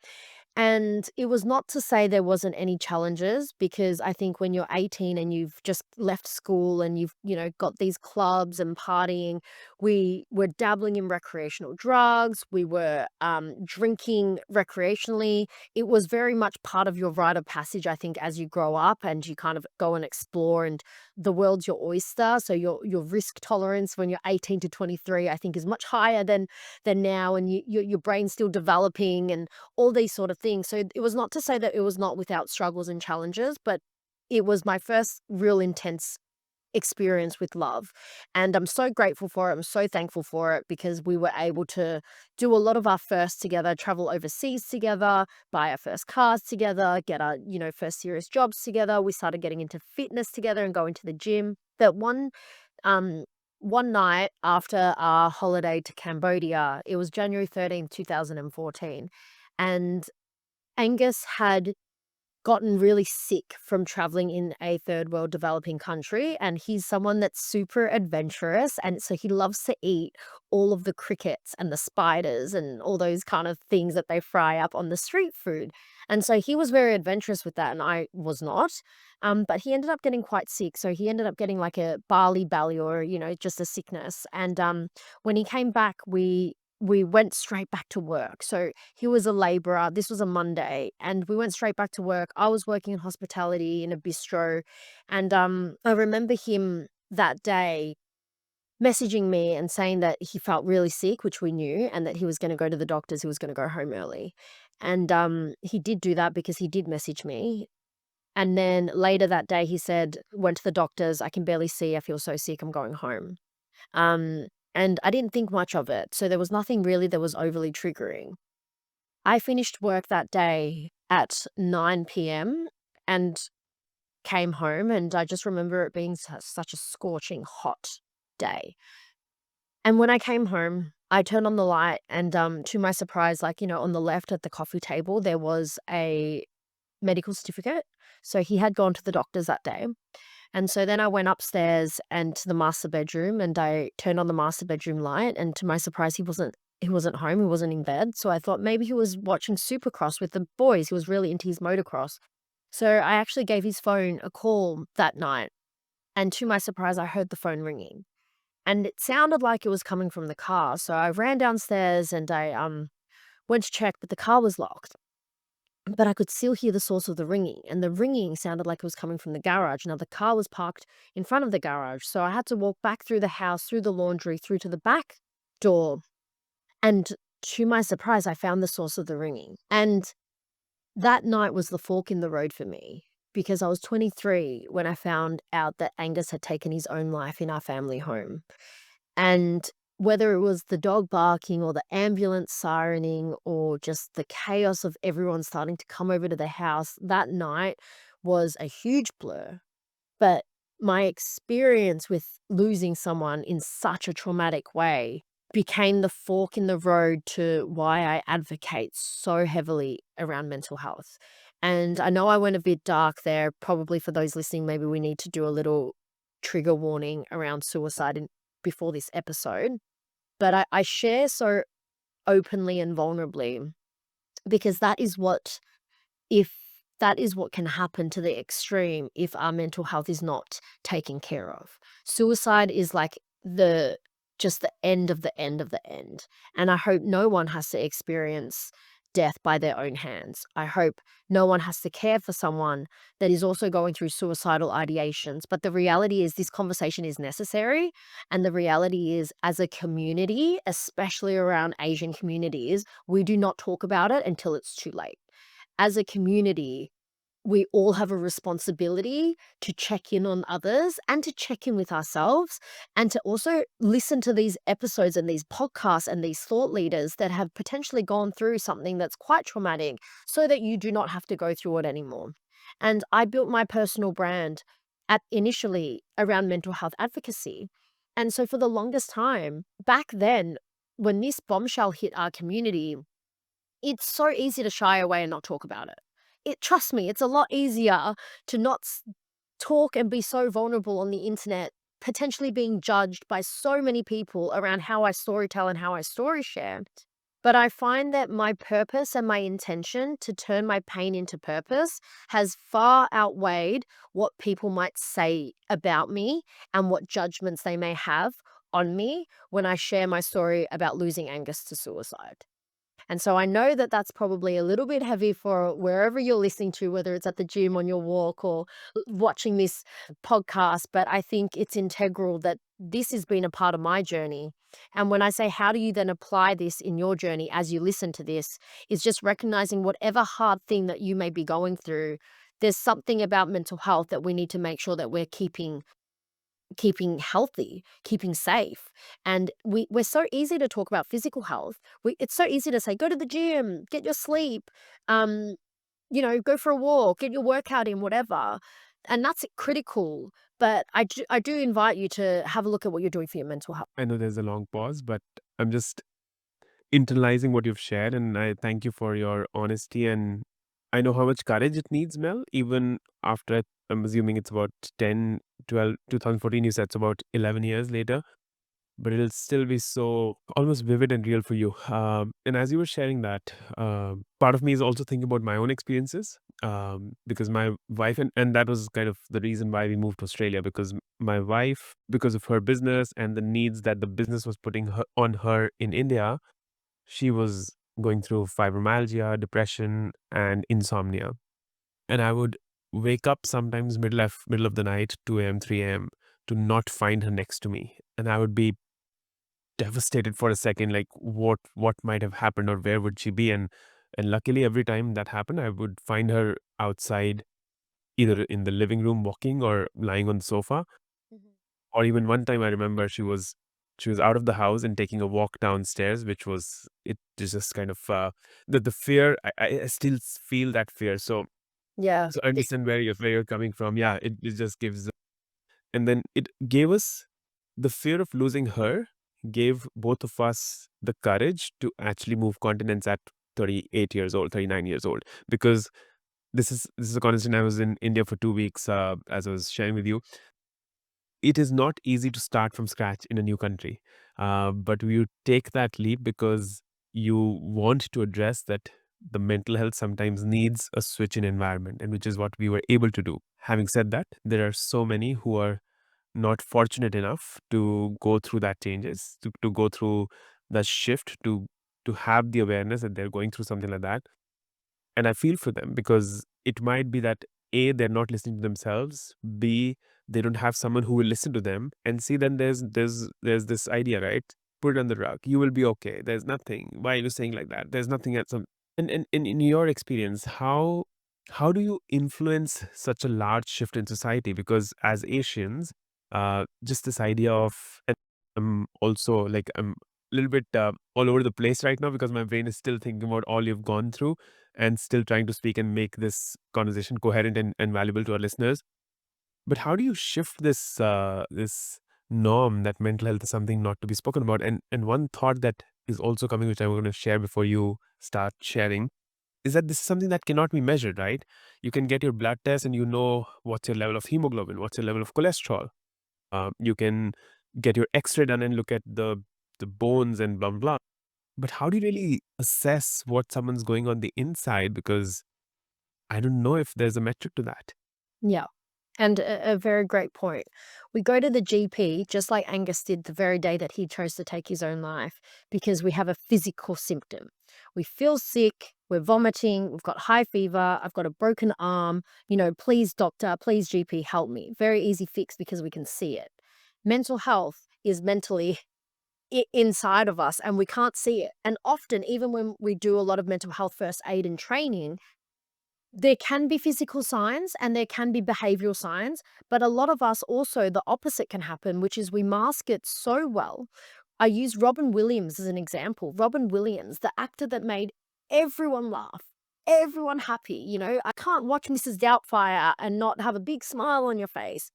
And it was not to say there wasn't any challenges, because I think when you're 18 and you've just left school and you've, got these clubs and partying, we were dabbling in recreational drugs, we were drinking recreationally. It was very much part of your rite of passage, I think, as you grow up and you kind of go and explore, and the world's your oyster. So your risk tolerance when you're 18 to 23, I think, is much higher than now, and your brain's still developing and all these sort of things. So it was not to say that it was not without struggles and challenges, but it was my first real intense experience with love. And I'm so grateful for it. I'm so thankful for it, because we were able to do a lot of our firsts together, travel overseas together, buy our first cars together, get our, first serious jobs together. We started getting into fitness together and going to the gym. That one night after our holiday to Cambodia, it was January 13th, 2014, and Angus had gotten really sick from traveling in a third world developing country, and he's someone that's super adventurous, and so he loves to eat all of the crickets and the spiders and all those kind of things that they fry up on the street food. And so he was very adventurous with that, and I was not. But he ended up getting quite sick, so he ended up getting like a barley belly, or just a sickness. And when he came back, we went straight back to work. So he was a laborer. This was a Monday, and we went straight back to work. I was working in hospitality in a bistro, and I remember him that day messaging me and saying that he felt really sick, which we knew, and that he was going to go to the doctors. He was going to go home early, and he did do that because he did message me. And then later that day, he said, went to the doctors. I can barely see. I feel so sick. I'm going home. Um, and I didn't think much of it. So there was nothing really that was overly triggering. I finished work that day at 9 p.m. and came home, and I just remember it being such a scorching hot day. And when I came home, I turned on the light and, to my surprise, like, on the left at the coffee table, there was a medical certificate. So he had gone to the doctors that day. And so then I went upstairs and to the master bedroom and I turned on the master bedroom light, and to my surprise, he wasn't home, he wasn't in bed. So I thought maybe he was watching Supercross with the boys. He was really into his motocross. So I actually gave his phone a call that night, and to my surprise, I heard the phone ringing. And it sounded like it was coming from the car. So I ran downstairs and I went to check, but the car was locked. But I could still hear the source of the ringing, and the ringing sounded like it was coming from the garage. Now, the car was parked in front of the garage, so I had to walk back through the house, through the laundry, through to the back door. And to my surprise, I found the source of the ringing. And that night was the fork in the road for me, because I was 23 when I found out that Angus had taken his own life in our family home. And whether it was the dog barking or the ambulance sirening or just the chaos of everyone starting to come over to the house, that night was a huge blur. But my experience with losing someone in such a traumatic way became the fork in the road to why I advocate so heavily around mental health. And I know I went a bit dark there. Probably for those listening, maybe we need to do a little trigger warning around suicide before this episode. But I share so openly and vulnerably because if that is what can happen to the extreme if our mental health is not taken care of. Suicide is like just the end of the end of the end. And I hope no one has to experience death by their own hands. I hope no one has to care for someone that is also going through suicidal ideations. But the reality is this conversation is necessary. And the reality is, as a community, especially around Asian communities, we do not talk about it until it's too late. As a community, we all have a responsibility to check in on others and to check in with ourselves, and to also listen to these episodes and these podcasts and these thought leaders that have potentially gone through something that's quite traumatic, so that you do not have to go through it anymore. And I built my personal brand at initially around mental health advocacy. And so for the longest time, back then, when this bombshell hit our community, it's so easy to shy away and not talk about it. Trust me, it's a lot easier to not talk and be so vulnerable on the internet, potentially being judged by so many people around how I storytell and how I story share. But I find that my purpose and my intention to turn my pain into purpose has far outweighed what people might say about me and what judgments they may have on me when I share my story about losing Angus to suicide. And so I know that that's probably a little bit heavy for wherever you're listening to, whether it's at the gym, on your walk, or watching this podcast. But I think it's integral that this has been a part of my journey. And when I say, how do you then apply this in your journey as you listen to this, is just recognizing whatever hard thing that you may be going through, there's something about mental health that we need to make sure that we're keeping healthy, keeping safe. And we're so easy to talk about physical health. It's so easy to say, go to the gym, get your sleep, um, go for a walk, get your workout in, whatever. And that's critical. But I do invite you to have a look at what you're doing for your mental health. I know there's a long pause, but I'm just internalizing what you've shared, and I thank you for your honesty. And I know how much courage it needs, Mel, even after I'm assuming it's about 10, 12, 2014. You said it's about 11 years later, but it'll still be so almost vivid and real for you. And as you were sharing that, part of me is also thinking about my own experiences, because my wife, and that was kind of the reason why we moved to Australia, because my wife, because of her business and the needs that the business was putting on her in India, she was going through fibromyalgia, depression, and insomnia. And I would wake up sometimes middle of the night, 2 a.m., 3 a.m., to not find her next to me. And I would be devastated for a second, like what might have happened or where would she be? And luckily every time that happened, I would find her outside, either in the living room walking or lying on the sofa. Mhm. Or even one time I remember she was out of the house and taking a walk downstairs, which was it is just kind of the fear. I still feel that fear. So Yeah. I understand where you're coming from. Yeah, it just gives, and then it gave us the fear of losing her, gave both of us the courage to actually move continents at 38 years old, 39 years old. Because this is a conversation. I was in India for 2 weeks, as I was sharing with you. It is not easy to start from scratch in a new country, but you take that leap because you want to address that the mental health sometimes needs a switch in environment, and which is what we were able to do. Having said that, there are so many who are not fortunate enough to go through that changes, to go through the shift, to have the awareness that they're going through something like that. And I feel for them because it might be that A, they're not listening to themselves, B, they don't have someone who will listen to them, and C, then there's this idea, right? Put it on the rug. You will be okay. There's nothing. Why are you saying like that? There's nothing else. And in your experience, how do you influence such a large shift in society? Because as Asians, just this idea of, and I'm also like I'm a little bit all over the place right now because my brain is still thinking about all you've gone through and still trying to speak and make this conversation coherent and valuable to our listeners. But how do you shift this norm that mental health is something not to be spoken about? And one thought that is also coming, which I'm going to share before you start sharing, is that this is something that cannot be measured, right? You can get your blood test and you know what's your level of hemoglobin, what's your level of cholesterol. You can get your X-ray done and look at the bones and blah blah. But how do you really assess what someone's going on the inside? Because I don't know if there's a metric to that. Yeah. And a very great point. We go to the GP just like Angus did the very day that he chose to take his own life because we have a physical symptom. We feel sick, we're vomiting, we've got high fever, I've got a broken arm, please doctor, please GP, help me. Very easy fix because we can see it. Mental health is mentally inside of us and we can't see it. And often, even when we do a lot of mental health first aid and training, there can be physical signs and there can be behavioral signs, but a lot of us also, the opposite can happen, which is we mask it so well. I use Robin Williams as an example. Robin Williams, the actor that made everyone laugh, everyone happy. I can't watch Mrs. Doubtfire and not have a big smile on your face.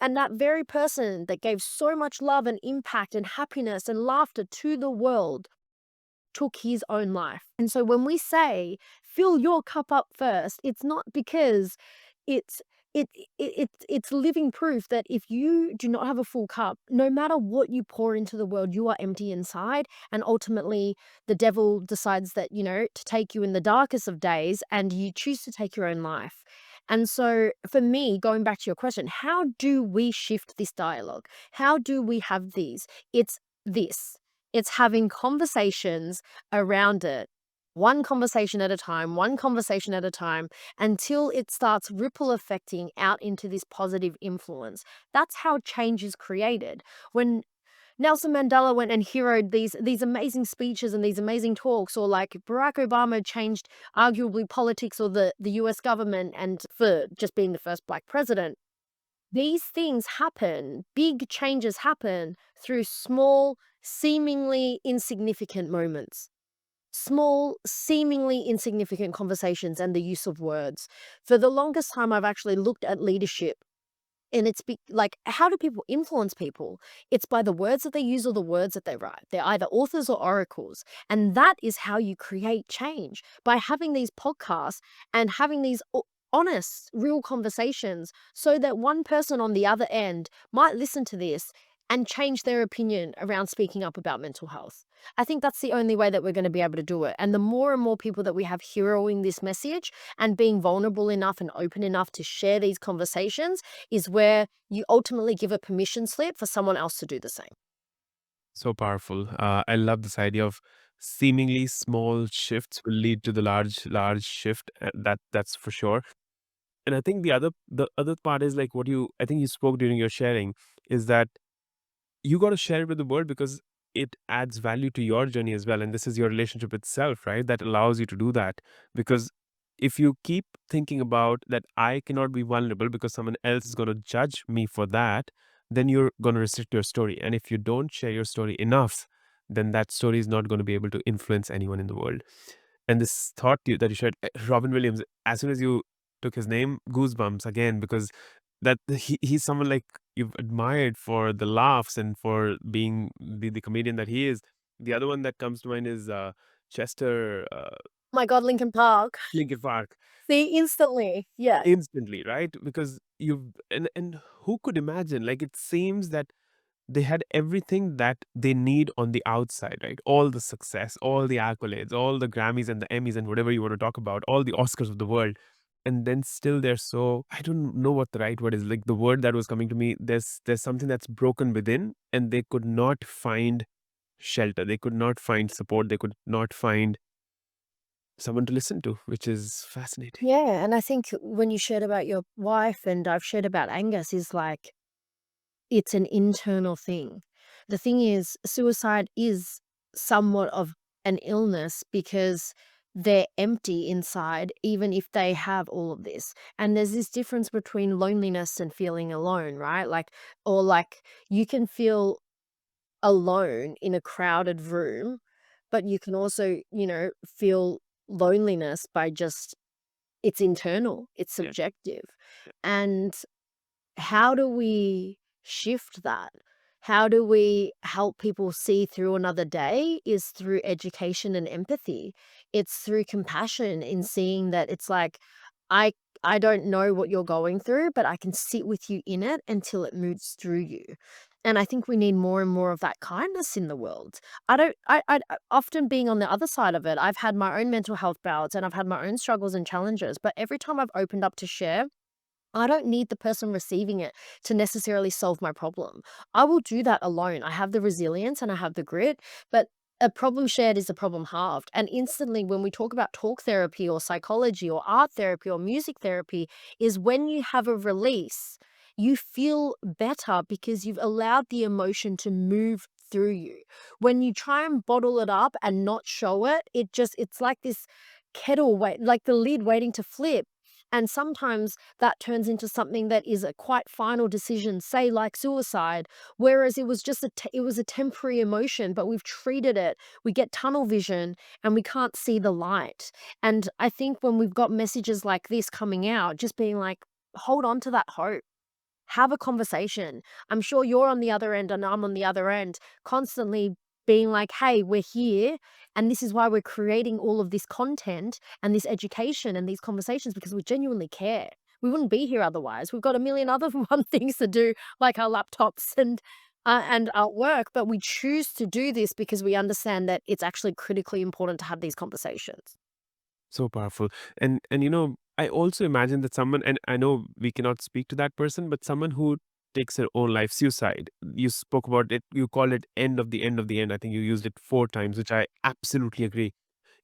And that very person that gave so much love and impact and happiness and laughter to the world took his own life. And so when we say fill your cup up first, it's not because it's it's living proof that if you do not have a full cup, no matter what you pour into the world, you are empty inside. And ultimately, the devil decides that, to take you in the darkest of days and you choose to take your own life. And so for me, going back to your question, how do we shift this dialogue? How do we have these? It's this. It's having conversations around it, one conversation at a time, one conversation at a time, until it starts ripple affecting out into this positive influence. That's how change is created. When Nelson Mandela went and heroed these amazing speeches and these amazing talks, or like Barack Obama changed arguably politics or the US government and for just being the first black president. These things happen, big changes happen through small, seemingly insignificant moments. Small, seemingly insignificant conversations and the use of words. For the longest time, I've actually looked at leadership and like, how do people influence people? It's by the words that they use or the words that they write. They're either authors or oracles. And that is how you create change, by having these podcasts and having these honest, real conversations so that one person on the other end might listen to this and change their opinion around speaking up about mental health. I think that's the only way that we're going to be able to do it. And the more and more people that we have heroing this message and being vulnerable enough and open enough to share these conversations is where you ultimately give a permission slip for someone else to do the same. So powerful. I love this idea of seemingly small shifts will lead to the large shift. That's for sure. And I think the other part is like what I think you spoke during your sharing is that you got to share it with the world because it adds value to your journey as well. And this is your relationship itself, right? That allows you to do that. Because if you keep thinking about that, I cannot be vulnerable because someone else is going to judge me for that, then you're going to restrict your story. And if you don't share your story enough, then that story is not going to be able to influence anyone in the world. And this thought that you shared, Robin Williams, as soon as you took his name, goosebumps again, because that he's someone like you've admired for the laughs and for being the comedian that he is. The other one that comes to mind is Chester My God, Lincoln Park. Linkin Park. See, instantly. Yeah. Instantly, right? Because you've and who could imagine? Like it seems that they had everything that they need on the outside, right? All the success, all the accolades, all the Grammys and the Emmys and whatever you want to talk about, all the Oscars of the world. And then still they're so, I don't know what the right word is. Like the word that was coming to me, there's something that's broken within, and they could not find shelter. They could not find support. They could not find someone to listen to, which is fascinating. Yeah, and I think when you shared about your wife and I've shared about Angus is like, it's an internal thing. The thing is, suicide is somewhat of an illness because they're empty inside, even if they have all of this. And there's this difference between loneliness and feeling alone, right? Like, or like you can feel alone in a crowded room, but you can also, feel loneliness by just it's internal, it's Yeah. subjective. And how do we shift that? How do we help people see through another day is through education and empathy. It's through compassion in seeing that it's like, I I don't know what you're going through, but I can sit with you in it until it moves through you. And I think we need more and more of that kindness in the world. I don't I often being on the other side of it, I've had my own mental health bouts and I've had my own struggles and challenges, but every time I've opened up to share, I don't need the person receiving it to necessarily solve my problem. I will do that alone. I have the resilience and I have the grit, but a problem shared is a problem halved. And instantly, when we talk about talk therapy or psychology or art therapy or music therapy, is when you have a release, you feel better because you've allowed the emotion to move through you. When you try and bottle it up and not show it, it's like this kettle wait, like the lid waiting to flip. And sometimes that turns into something that is a quite final decision, say like suicide, whereas it was just it was a temporary emotion, but we've treated it. We get tunnel vision and we can't see the light. And I think when we've got messages like this coming out, just being like, hold on to that hope. Have a conversation. I'm sure you're on the other end and I'm on the other end, constantly being like, hey, we're here. And this is why we're creating all of this content and this education and these conversations because we genuinely care. We wouldn't be here otherwise. We've got a million other fun things to do, like our laptops and our work, but we choose to do this because we understand that it's actually critically important to have these conversations. So powerful. And I also imagine that someone, and I know we cannot speak to that person, but someone who takes their own life, suicide. You spoke about it, you call it end of the end of the end. I think you used it 4 times, which I absolutely agree.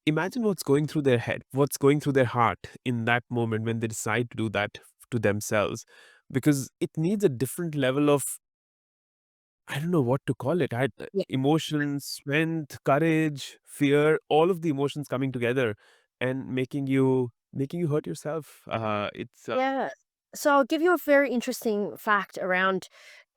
Imagine what's going through their head, what's going through their heart in that moment when they decide to do that to themselves. Because it needs a different level of, I don't know what to call it. Yeah. Emotions, strength, courage, fear, all of the emotions coming together and making you hurt yourself. It's Yeah. So I'll give you a very interesting fact around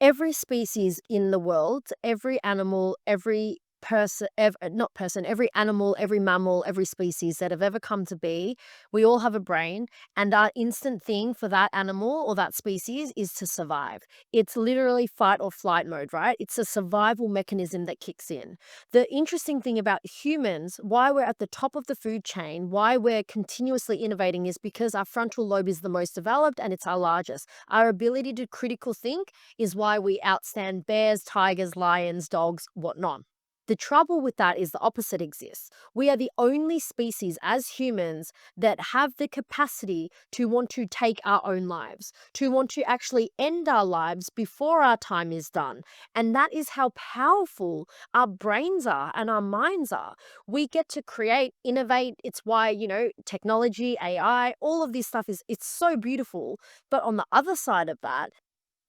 every species in the world, every animal, every person, not person, every animal, every mammal, every species that have ever come to be, we all have a brain, and our instant thing for that animal or that species is to survive. It's literally fight or flight mode, right? It's a survival mechanism that kicks in. The interesting thing about humans, why we're at the top of the food chain, why we're continuously innovating is because our frontal lobe is the most developed and it's our largest. Our ability to critical think is why we outstand bears, tigers, lions, dogs, whatnot. The trouble with that is the opposite exists. We are the only species as humans that have the capacity to want to take our own lives, to want to actually end our lives before our time is done. And that is how powerful our brains are and our minds are. We get to create, innovate. It's why, technology, AI, all of this stuff it's so beautiful. But on the other side of that,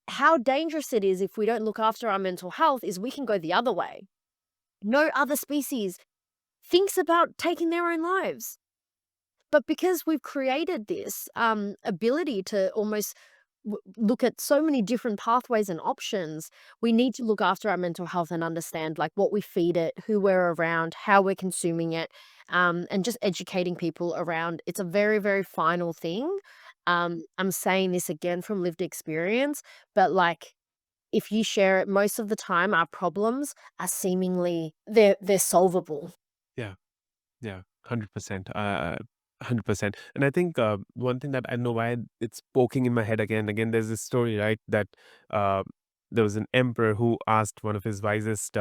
how dangerous it is if we don't look after our mental health is we can go the other way. No other species thinks about taking their own lives. But because we've created this ability to almost look at so many different pathways and options, we need to look after our mental health and understand like what we feed it, who we're around, how we're consuming it, and just educating people around. It's a very, very final thing. I'm saying this again from lived experience, but like if you share it, most of the time our problems are seemingly they're solvable. Yeah. Yeah, 100%. 100%. And I think one thing that I know why it's poking in my head again and again, there's this story, right? That uh, there was an emperor who asked one of his wisest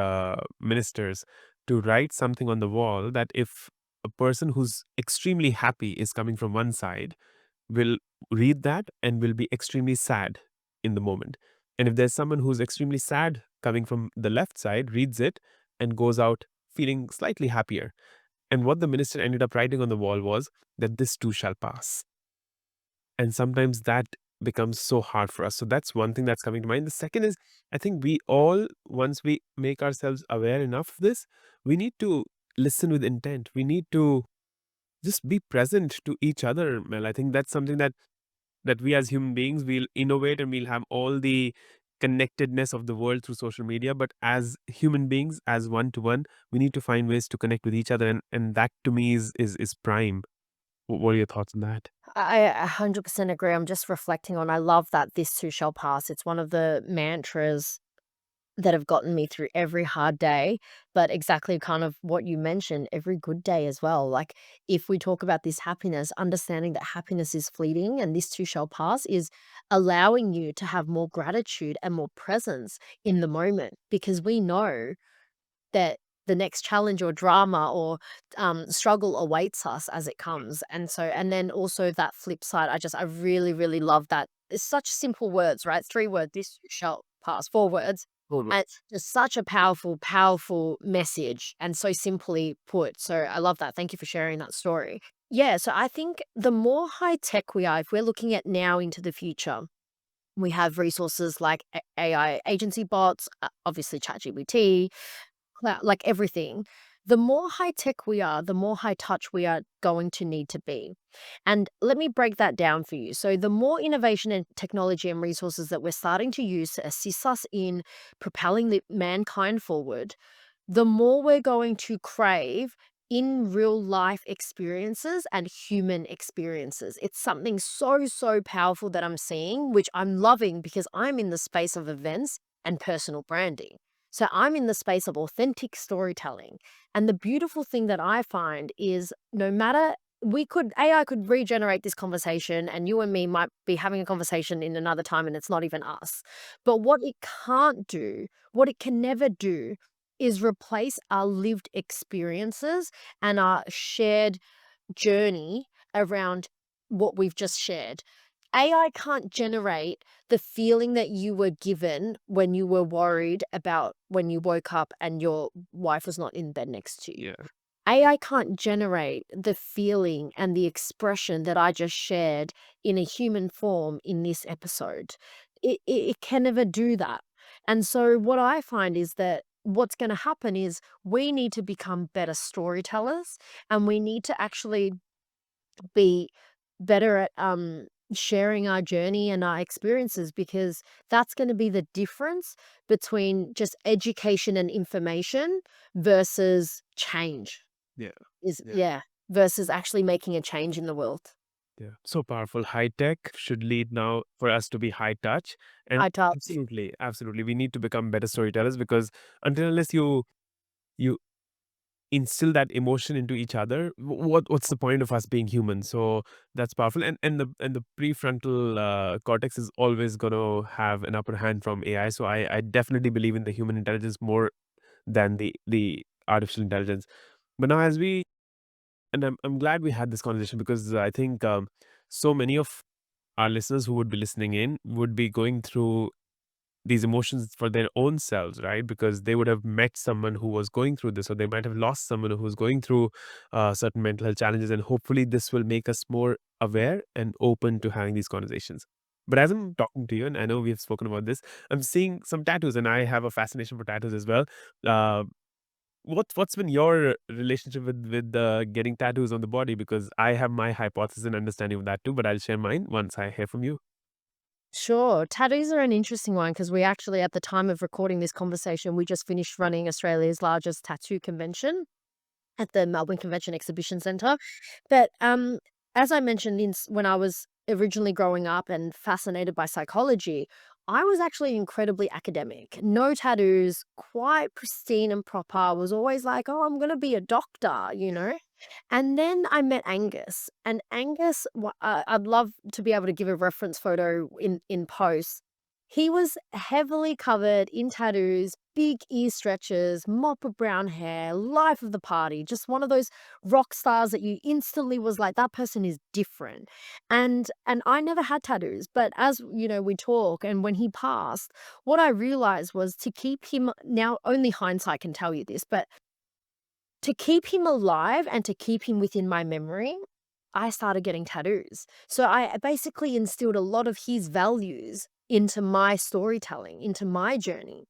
ministers to write something on the wall that if a person who's extremely happy is coming from one side, will read that and will be extremely sad in the moment. And if there's someone who's extremely sad coming from the left side, reads it and goes out feeling slightly happier. And what the minister ended up writing on the wall was that this too shall pass. And sometimes that becomes so hard for us. So that's one thing that's coming to mind. The second is, I think we all, once we make ourselves aware enough of this, we need to listen with intent. We need to just be present to each other, Mel. I think that's something that we as human beings will innovate and we'll have all the connectedness of the world through social media, but as human beings, as one to one, we need to find ways to connect with each other, and that to me is prime. What are your thoughts on that? I 100% agree. I'm just reflecting on I love that this too shall pass. It's one of the mantras that have gotten me through every hard day, but exactly kind of what you mentioned, every good day as well. Like if we talk about this happiness, understanding that happiness is fleeting and this too shall pass is allowing you to have more gratitude and more presence in the moment because we know that the next challenge or drama or struggle awaits us as it comes. And so, and then also that flip side, I really, really love that. It's such simple words, right? 3 words, this shall pass, 4 words. Over. And it's just such a powerful, powerful message and so simply put. So I love that. Thank you for sharing that story. Yeah. So I think the more high tech we are, if we're looking at now into the future, we have resources like AI agency bots, obviously ChatGPT, cloud, like everything. The more high tech we are, the more high touch we are going to need to be. And let me break that down for you. So, the more innovation and technology and resources that we're starting to use to assist us in propelling mankind forward, the more we're going to crave in real life experiences and human experiences. It's something so, so powerful that I'm seeing, which I'm loving because I'm in the space of events and personal branding. So I'm in the space of authentic storytelling. And the beautiful thing that I find is no matter AI could regenerate this conversation and you and me might be having a conversation in another time and it's not even us. But what it can't do, what it can never do is replace our lived experiences and our shared journey around what we've just shared. AI can't generate the feeling that you were given when you were worried about when you woke up and your wife was not in bed next to you. Yeah. AI can't generate the feeling and the expression that I just shared in a human form in this episode. It can never do that. And so, what I find is that what's going to happen is we need to become better storytellers and we need to actually be better at sharing our journey and our experiences because that's going to be the difference between just education and information versus change Yeah. is Yeah. yeah, versus actually making a change in the world. Yeah. So powerful. High tech should lead now for us to be high touch. And I touch. absolutely, absolutely. We need to become better storytellers because until unless you instill that emotion into each other, what's the point of us being human? So that's powerful. And the prefrontal cortex is always gonna have an upper hand from AI. So I definitely believe in the human intelligence more than the artificial intelligence. But now as we and I'm glad we had this conversation because I think so many of our listeners who would be listening in would be going through these emotions for their own selves, right? Because they would have met someone who was going through this, or they might have lost someone who was going through certain mental health challenges. And hopefully, this will make us more aware and open to having these conversations. But as I'm talking to you, and I know we have spoken about this, I'm seeing some tattoos, and I have a fascination for tattoos as well. Uh, what's been your relationship with getting tattoos on the body? Because I have my hypothesis and understanding of that too, but I'll share mine once I hear from you. Sure. Tattoos are an interesting one because we actually, at the time of recording this conversation, we just finished running Australia's largest tattoo convention at the Melbourne Convention Exhibition Centre. But as I mentioned, when I was originally growing up and fascinated by psychology, I was actually incredibly academic. No tattoos, quite pristine and proper. Was always like, oh, I'm going to be a doctor. And then I met Angus, and Angus, I'd love to be able to give a reference photo in post. He was heavily covered in tattoos, big ear stretches, mop of brown hair, life of the party, just one of those rock stars that you instantly was like, that person is different. And I never had tattoos, but as we talk, and when he passed, what I realized was to keep him, now only hindsight can tell you this, but to keep him alive and to keep him within my memory, I started getting tattoos. So I basically instilled a lot of his values into my storytelling, into my journey.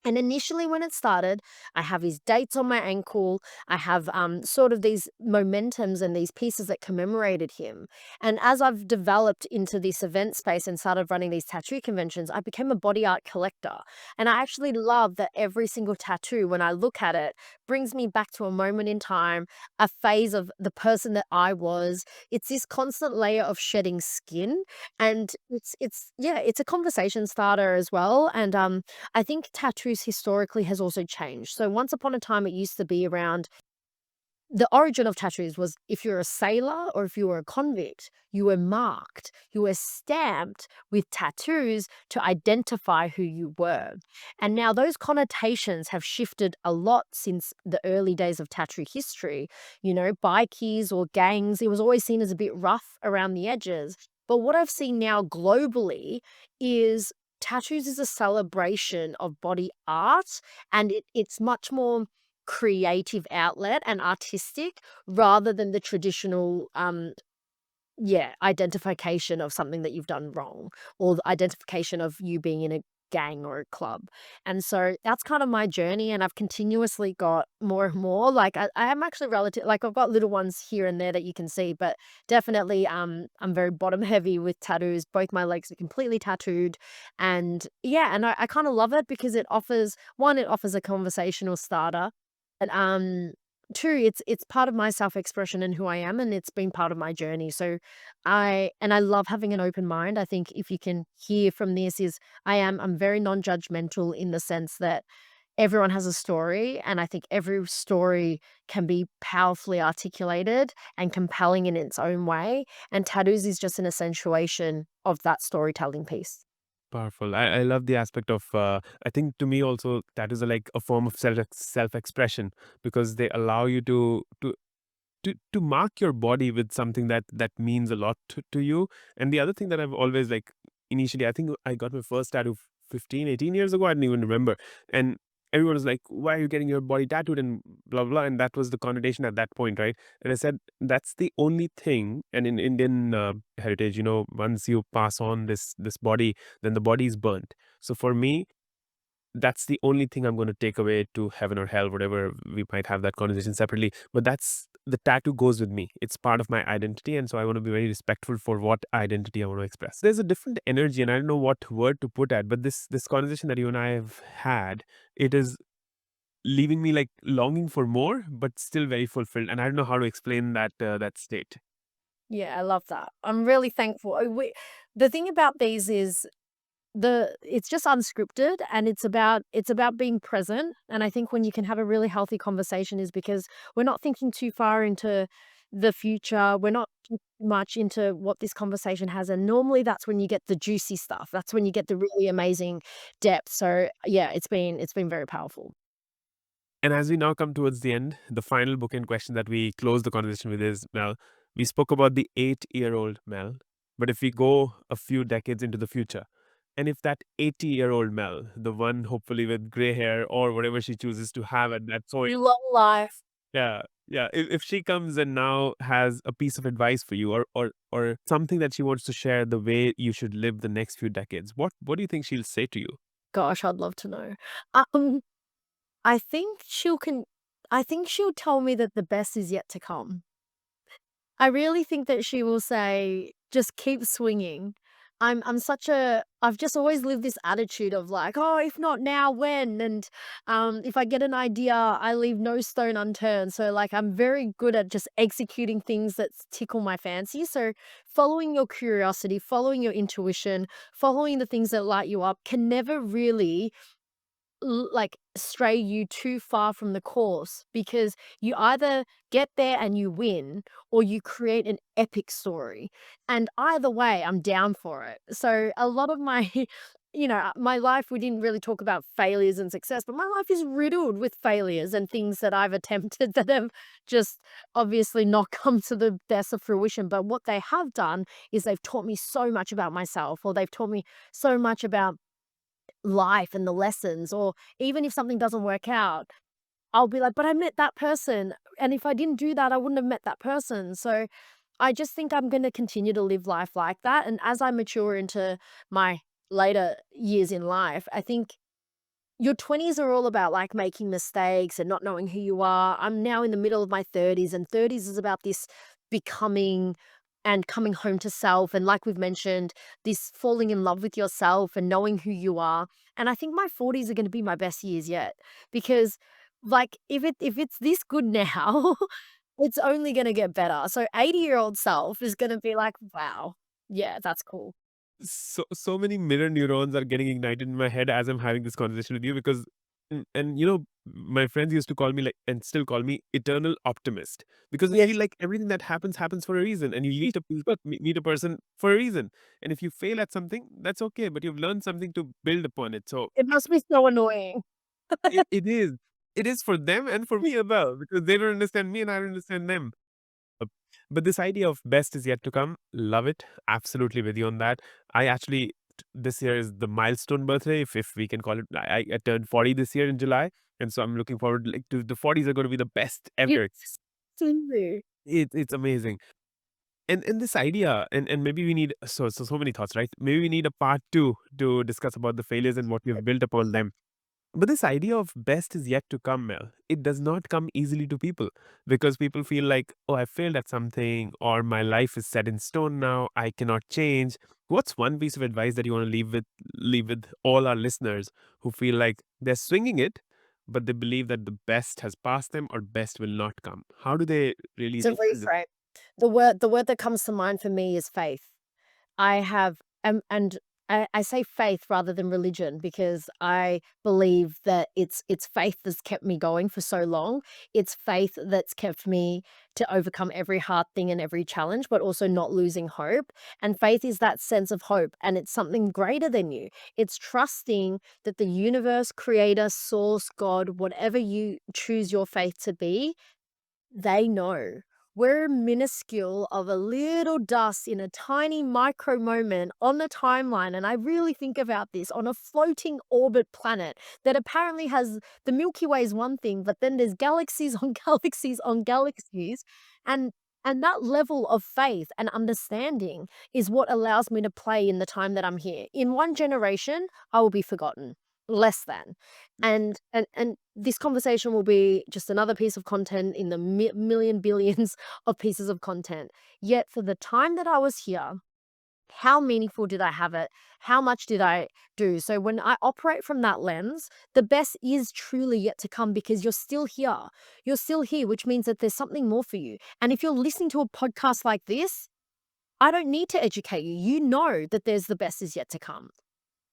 And initially, when it started, I have his dates on my ankle. I have sort of these momentums and these pieces that commemorated him. And as I've developed into this event space and started running these tattoo conventions, I became a body art collector. And I actually love that every single tattoo, when I look at it, brings me back to a moment in time, a phase of the person that I was. It's this constant layer of shedding skin. And it's a conversation starter as well. And I think tattoos historically has also changed. So once upon a time, it used to be around the origin of tattoos was if you're a sailor or if you were a convict, you were marked, you were stamped with tattoos to identify who you were. And now those connotations have shifted a lot since the early days of tattoo history. Bikies or gangs, it was always seen as a bit rough around the edges. But what I've seen now globally is tattoos is a celebration of body art, and it's much more creative outlet and artistic rather than the traditional identification of something that you've done wrong, or the identification of you being in a gang or a club. And so that's kind of my journey, and I've continuously got more and more. Like I am actually relative, like I've got little ones here and there that you can see, but definitely I'm very bottom heavy with tattoos. Both my legs are completely tattooed. And yeah, and I kind of love it because it offers a conversational starter, but, 2, it's part of my self-expression and who I am, and it's been part of my journey. So I love having an open mind. I think if you can hear from this is I'm very non-judgmental in the sense that everyone has a story, and I think every story can be powerfully articulated and compelling in its own way, and tattoos is just an accentuation of that storytelling piece. Powerful. I love the aspect of, I think to me also tattoos are like a form of self expression because they allow you to mark your body with something that means a lot to you. And the other thing that I've always like, initially, I think I got my first tattoo 15, 18 years ago. I didn't even remember. And everyone was like, why are you getting your body tattooed and blah blah, and that was the connotation at that point, right? And I said that's the only thing. And in Indian heritage, once you pass on this body, then the body is burnt. So for me, that's the only thing I'm going to take away to heaven or hell, whatever. We might have that conversation separately, but that's the tattoo goes with me. It's part of my identity. And so I want to be very respectful for what identity I want to express. There's a different energy, and I don't know what word to put at, but this conversation that you and I have had, it is leaving me like longing for more, but still very fulfilled. And I don't know how to explain that state. Yeah, I love that. I'm really thankful. The thing about these is it's just unscripted, and it's about being present. And I think when you can have a really healthy conversation is because we're not thinking too far into the future. We're not too much into what this conversation has, and normally that's when you get the juicy stuff. That's when you get the really amazing depth. So yeah, it's been very powerful. And as we now come towards the end, the final bookend question that we close the conversation with is, Mel, we spoke about the 8-year-old Mel, but if we go a few decades into the future, and if that 80-year-old Mel, the one hopefully with gray hair or whatever she chooses to have at that point, You love life. yeah, yeah, if she comes and now has a piece of advice for you, or something that she wants to share the way you should live the next few decades, what do you think she'll say to you? Gosh, I'd love to know. Um, I think she'll tell me that the best is yet to come. I really think that she will say, "Just keep swinging." I've just always lived this attitude of like, oh, if not now, when? And if I get an idea, I leave no stone unturned. So like I'm very good at just executing things that tickle my fancy. So following your curiosity, following your intuition, following the things that light you up can never really like stray you too far from the course, because you either get there and you win or you create an epic story, and either way I'm down for it. So a lot of my my life, we didn't really talk about failures and success, but my life is riddled with failures and things that I've attempted that have just obviously not come to the best of fruition. But what they have done is they've taught me so much about myself, or they've taught me so much about life and the lessons. Or even if something doesn't work out, I'll be like, but I met that person. And if I didn't do that, I wouldn't have met that person. So I just think I'm going to continue to live life like that. And as I mature into my later years in life, I think your 20s are all about like making mistakes and not knowing who you are. I'm now in the middle of my 30s, and 30s is about this becoming and coming home to self. And like we've mentioned, this falling in love with yourself and knowing who you are. And I think my 40s are going to be my best years yet, because like if it's this good now, it's only going to get better. So 80-year-old self is going to be like, wow, yeah, that's cool. So many mirror neurons are getting ignited in my head as I'm having this conversation with you because and you know, my friends used to call me like and still call me eternal optimist because I feel Yes. like everything that happens for a reason, and you meet a person for a reason, and if you fail at something, that's okay, but you've learned something to build upon it. So It must be so annoying. it is for them and for me as well because they don't understand me and I don't understand them. Uh, But this idea of best is yet to come, love it. Absolutely with you on that. I actually, this year is the milestone birthday, if we can call it. I turned 40 this year in July. And so I'm looking forward like to the 40s are going to be the best ever. It's silly. It's amazing. And this idea, and maybe we need so many thoughts, right? Maybe we need a part two to discuss about the failures and what we've built upon them. But this idea of best is yet to come, Mel. It does not come easily to people because people feel like, oh, I failed at something, or my life is set in stone now. I cannot change. What's one piece of advice that you want to leave with all our listeners who feel like they're swinging it, but they believe that the best has passed them or best will not come? How do they really? To reframe, the word that comes to mind for me is faith. I have and I say faith rather than religion, because I believe that it's faith that's kept me going for so long. It's faith that's kept me to overcome every hard thing and every challenge, but also not losing hope. And faith is that sense of hope, and it's something greater than you. It's trusting that the universe, creator, source, God, whatever you choose your faith to be, they know. We're minuscule of a little dust in a tiny micro moment on the timeline. And I really think about this on a floating orbit planet that apparently has the Milky Way is one thing, but then there's galaxies on galaxies on galaxies. And and that level of faith and understanding is what allows me to play in the time that I'm here. In one generation, I will be forgotten. Less than. And this conversation will be just another piece of content in the million billions of pieces of content. Yet for the time that I was here, how meaningful did I have it? How much did I do? So when I operate from that lens, the best is truly yet to come, because you're still here. You're still here, which means that there's something more for you. And if you're listening to a podcast like this, I don't need to educate you. You know that there's the best is yet to come.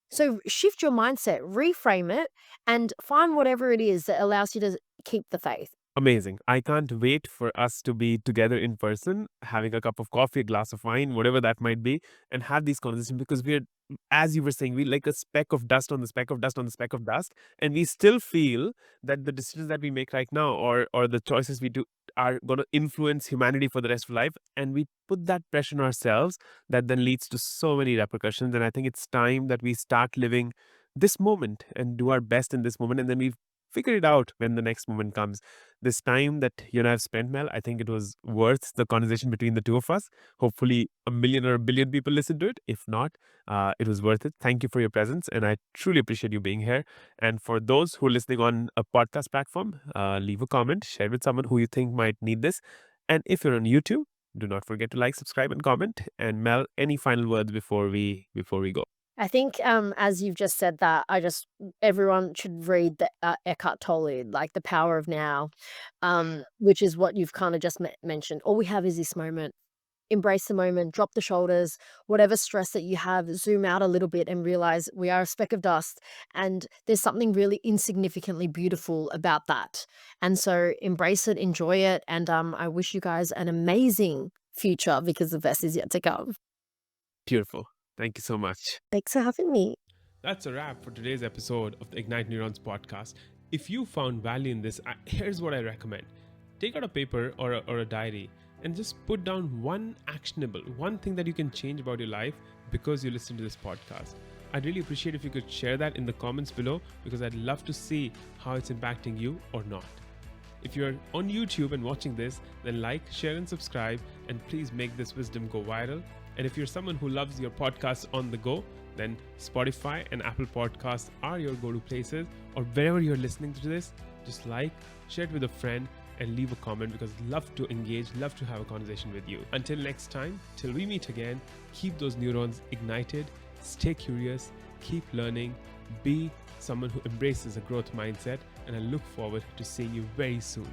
So shift your mindset, reframe it, and find whatever it is that allows you to keep the faith. Amazing. I can't wait for us to be together in person, having a cup of coffee, a glass of wine, whatever that might be, and have these conversations because we're, as you were saying, we're like a speck of dust on the speck of dust on the speck of dust. And we still feel that the decisions that we make right now or the choices we do are going to influence humanity for the rest of life. And we put that pressure on ourselves that then leads to so many repercussions. And I think it's time that we start living this moment and do our best in this moment. And then we figure it out when the next moment comes. This time that you and I have spent, Mel, I think it was worth the conversation between the two of us. Hopefully, a million or a billion people listen to it. If not, it was worth it. Thank you for your presence, and I truly appreciate you being here. And for those who are listening on a podcast platform, leave a comment, share with someone who you think might need this. And if you're on YouTube, Do not forget to like, subscribe, and comment. And Mel, any final words before we go? I think, as you've just said that, everyone should read the Eckhart Tolle, like The Power of Now, which is what you've kind of just mentioned. All we have is this moment. Embrace the moment, drop the shoulders, whatever stress that you have, zoom out a little bit and realize we are a speck of dust. And there's something really insignificantly beautiful about that. And so embrace it, enjoy it. And I wish you guys an amazing future because the best is yet to come. Beautiful. Thank you so much. Thanks for having me. That's a wrap for today's episode of the Ignite Neurons podcast. If you found value in this, here's what I recommend. Take out a paper or a diary and just put down one thing that you can change about your life because you listen to this podcast. I'd really appreciate if you could share that in the comments below because I'd love to see how it's impacting you or not. If you're on YouTube and watching this, then like, share, and subscribe, and please make this wisdom go viral. And if you're someone who loves your podcasts on the go, then Spotify and Apple Podcasts are your go-to places, or wherever you're listening to this, just like, share it with a friend, and leave a comment because I'd love to engage, love to have a conversation with you. Until next time, till we meet again, keep those neurons ignited, stay curious, keep learning, be someone who embraces a growth mindset, and I look forward to seeing you very soon.